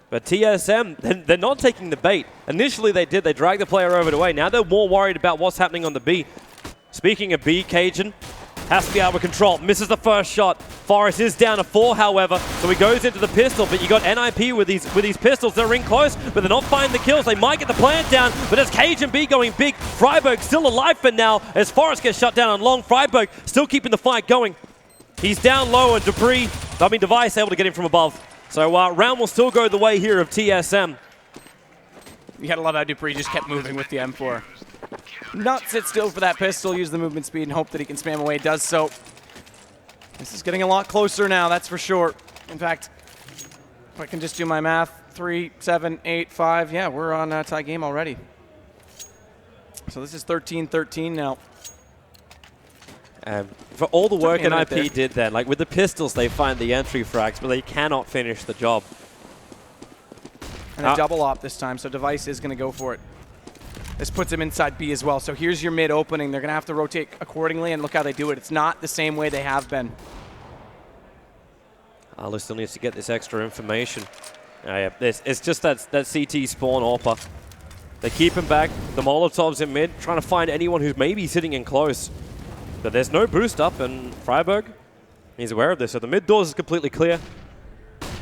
But TSM, they're not taking the bait. Initially they did. They dragged the player over to A. Now they're more worried about what's happening on the B. Speaking of B, Cajun has to be able to control. Misses the first shot. Forest is down to 4, however, so he goes into the pistol. But you got NIP with these pistols. They're in close, but they're not finding the kills. They might get the plant down, but as Cajun B going big, Freiburg still alive for now. As Forest gets shut down on long, Freiburg still keeping the fight going. He's down low, and Device able to get him from above. So round will still go the way here of TSM. You gotta love how Dupree just kept moving with the M4. Not sit still for that pistol, use the movement speed and hope that he can spam away. Does so. This is getting a lot closer now, that's for sure. In fact, if I can just do my math, 3, 7, 8, 5, yeah, we're on a tie game already. So this is 13-13 now. For all the work NIP did then, like with the pistols, they find the entry frags, but they cannot finish the job. And a double op this time, so Device is going to go for it. This puts him inside B as well. So here's your mid opening. They're going to have to rotate accordingly, and look how they do it. It's not the same way they have been. Alu still needs to get this extra information. It's just that CT spawn AWPer. They keep him back. The Molotovs in mid, trying to find anyone who's maybe sitting in close. But there's no boost up, and Freiburg, he's aware of this. So the mid doors is completely clear.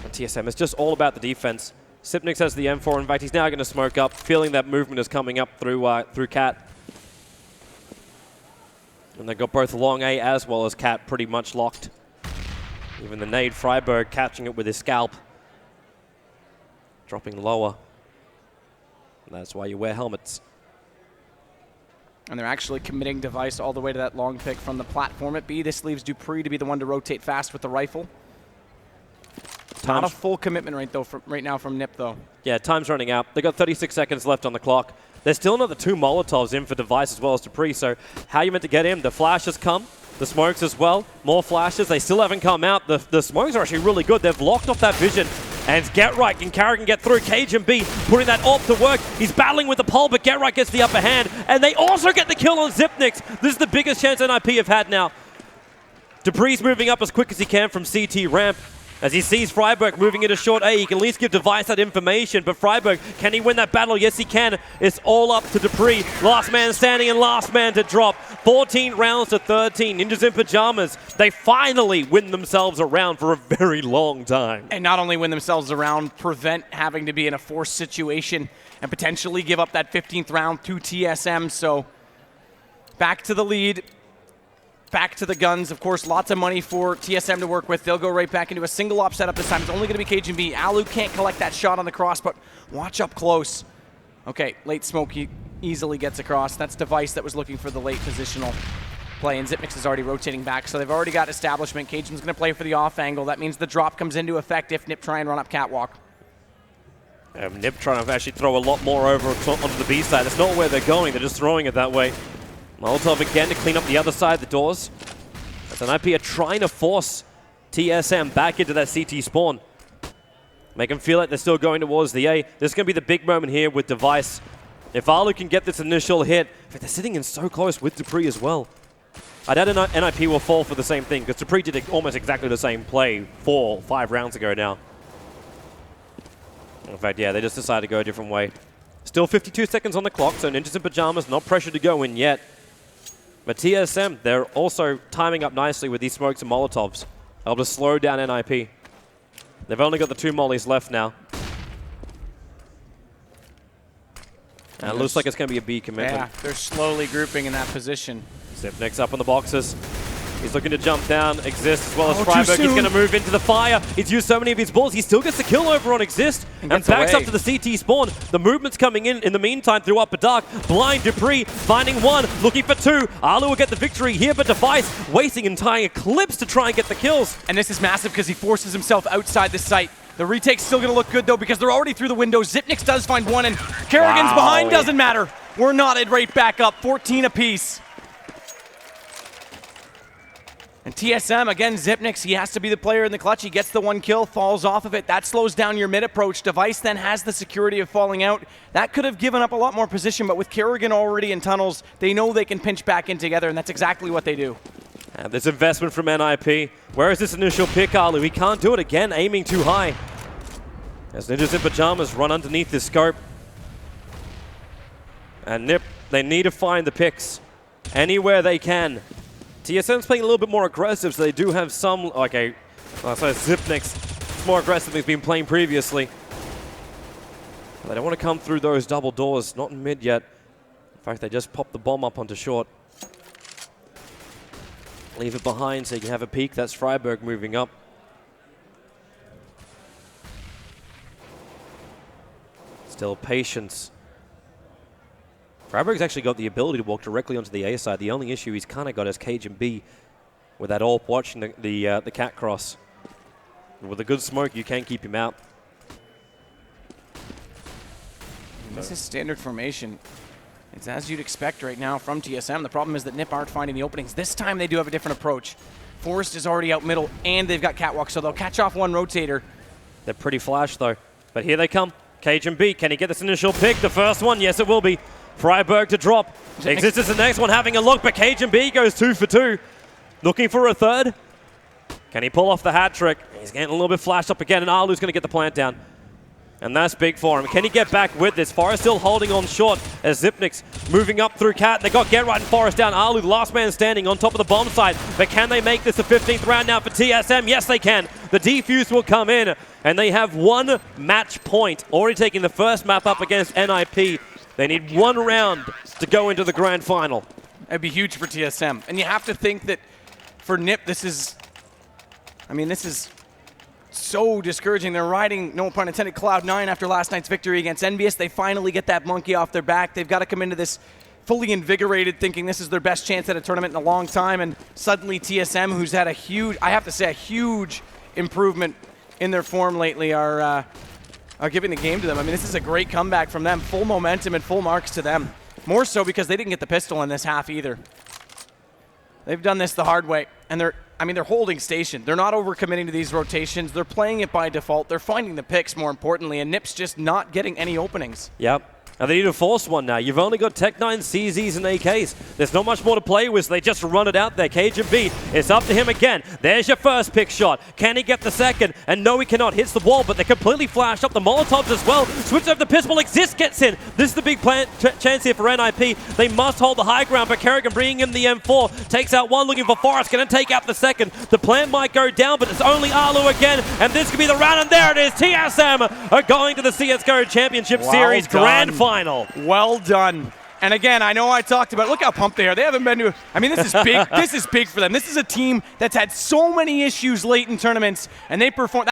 And TSM is just all about the defense. Sipnix has the M4. In fact, he's now going to smoke up, feeling that movement is coming up through Cat. And they've got both long A as well as Cat pretty much locked. Even the nade, Freiburg catching it with his scalp. Dropping lower. And that's why you wear helmets. And they're actually committing Device all the way to that long pick from the platform at B. This leaves Dupree to be the one to rotate fast with the rifle. Not a full commitment right now from Nip, though. Yeah, time's running out. They got 36 seconds left on the clock. There's still another 2 Molotovs in for Device as well as Dupree, so how you meant to get him? The flashes come, the smokes as well. More flashes. They still haven't come out. The smokes are actually really good. They've locked off that vision. And Get Right, can Carrigan get through? Cajun B putting that AWP to work. He's battling with the pole, but Get Right gets the upper hand. And they also get the kill on Zipnix. This is the biggest chance NIP have had now. Dupree's moving up as quick as he can from CT ramp. As he sees Freiburg moving into short A, he can at least give Device that information. But Freiburg, can he win that battle? Yes, he can. It's all up to Dupree. Last man standing and last man to drop. 14 rounds to 13. Ninjas in Pyjamas. They finally win themselves a round for a very long time. And not only win themselves a round, prevent having to be in a forced situation and potentially give up that 15th round to TSM. So back to the lead. Back to the guns. Of course, lots of money for TSM to work with. They'll go right back into a single op setup this time. It's only going to be Cajun B. Alu can't collect that shot on the cross, but watch up close. Okay, late smoke, he easily gets across. That's Device that was looking for the late positional play, and Zipnix is already rotating back, so they've already got establishment. Cajun's going to play for the off angle. That means the drop comes into effect if Nip try and run up catwalk. Nip trying to actually throw a lot more over onto the B side. That's not where they're going. They're just throwing it that way. Molotov again to clean up the other side of the doors. As NIP are trying to force TSM back into that CT spawn. Make them feel like they're still going towards the A. This is going to be the big moment here with Device. If Alu can get this initial hit, but they're sitting in so close with Dupree as well. I doubt NIP will fall for the same thing, because Dupree did almost exactly the same play 4 or 5 rounds ago now. In fact, yeah, they just decided to go a different way. Still 52 seconds on the clock, so Ninjas in Pyjamas not pressured to go in yet. But TSM, they're also timing up nicely with these smokes and Molotovs. Able to slow down NIP. They've only got the 2 mollies left now. And it looks like it's going to be a B commitment. Yeah, they're slowly grouping in that position. Zipnix up on the boxes. He's looking to jump down Exist as well as too Freiburg. He's soon. going to move into the fire. He's used so many of his balls. He still gets the kill over on Exist and gets backs away. up to the CT spawn. The movement's coming in the meantime through Upper Dark. Blind Dupree finding one, looking for two. Alu will get the victory here, but Device wasting entire clips to try and get the kills. And this is massive because he forces himself outside the site. The retake's still going to look good, though, because they're already through the window. Zipnix does find one, and Kerrigan's Wow. behind. Doesn't matter. We're knotted right back up, 14 apiece. And TSM, again, Zipnix, he has to be the player in the clutch. He gets the one kill, falls off of it. That slows down your mid approach. Device then has the security of falling out. That could have given up a lot more position, but with Kerrigan already in tunnels, they know they can pinch back in together, and that's exactly what they do. And this investment from NIP. Where is this initial pick, Alu? He can't do it again, aiming too high. As Ninjas in Pyjamas run underneath this scope. And Nip, they need to find the picks anywhere they can. TSM's playing a little bit more aggressive, so they do have some, okay, so Zipnix more aggressive than he's been playing previously. But they don't want to come through those double doors, not in mid yet. In fact, they just popped the bomb up onto short. Leave it behind so you can have a peek. That's Freiburg moving up. Still patience. Freiburg's actually got the ability to walk directly onto the A side. The only issue he's kind of got is Cage and B with that AWP watching the cat cross. With a good smoke, you can keep him out. This is standard formation. It's as you'd expect right now from TSM. The problem is that NIP aren't finding the openings. This time they do have a different approach. Forrest is already out middle, and they've got Catwalk, so they'll catch off one rotator. They're pretty flash, though. But here they come. Cage and B, can he get this initial pick? The first one, yes, it will be. Freiburg to drop. Exist is the next one, having a look, but Cage and B goes 2 for 2. Looking for a third. Can he pull off the hat trick? He's getting a little bit flashed up again, and Alu's going to get the plant down. And that's big for him. Can he get back with this? Forrest still holding on short as Zipnix moving up through Cat. They got Get Right and Forrest down. Alu, the last man standing on top of the bomb site. But can they make this the 15th round now for TSM? Yes, they can. The defuse will come in, and they have one match point. Already taking the first map up against NIP. They need one round to go into the grand final. That'd be huge for TSM. And you have to think that for NIP, this is so discouraging. They're riding, no pun intended, Cloud9 after last night's victory against Envious. They finally get that monkey off their back. They've got to come into this fully invigorated, thinking this is their best chance at a tournament in a long time. And suddenly TSM, who's had a huge, I have to say, a huge improvement in their form lately, are giving the game to them. I mean, this is a great comeback from them. Full momentum and full marks to them. More so because they didn't get the pistol in this half either. They've done this the hard way, and they're holding station. They're not overcommitting to these rotations. They're playing it by default. They're finding the picks, more importantly, and NIP's just not getting any openings. Yep. And they need to force one now. You've only got Tech-9, CZs, and AKs. There's not much more to play with, so they just run it out there. Cage and B, it's up to him again. There's your first pick shot. Can he get the second? And no, he cannot. Hits the wall, but they completely flashed up the Molotovs as well. Switch over the pistol. Exist gets in. This is the big chance here for NIP. They must hold the high ground, but Kerrigan bringing in the M4. Takes out one, looking for Forrest. Going to take out the second. The plan might go down, but it's only Alu again, and this could be the round, and there it is. TSM are going to the CSGO Championship Series Grand Final. Well done. And again, I know I talked about, look how pumped they are. They haven't been to, I mean, this is big. This is big for them. This is a team that's had so many issues late in tournaments, and they perform.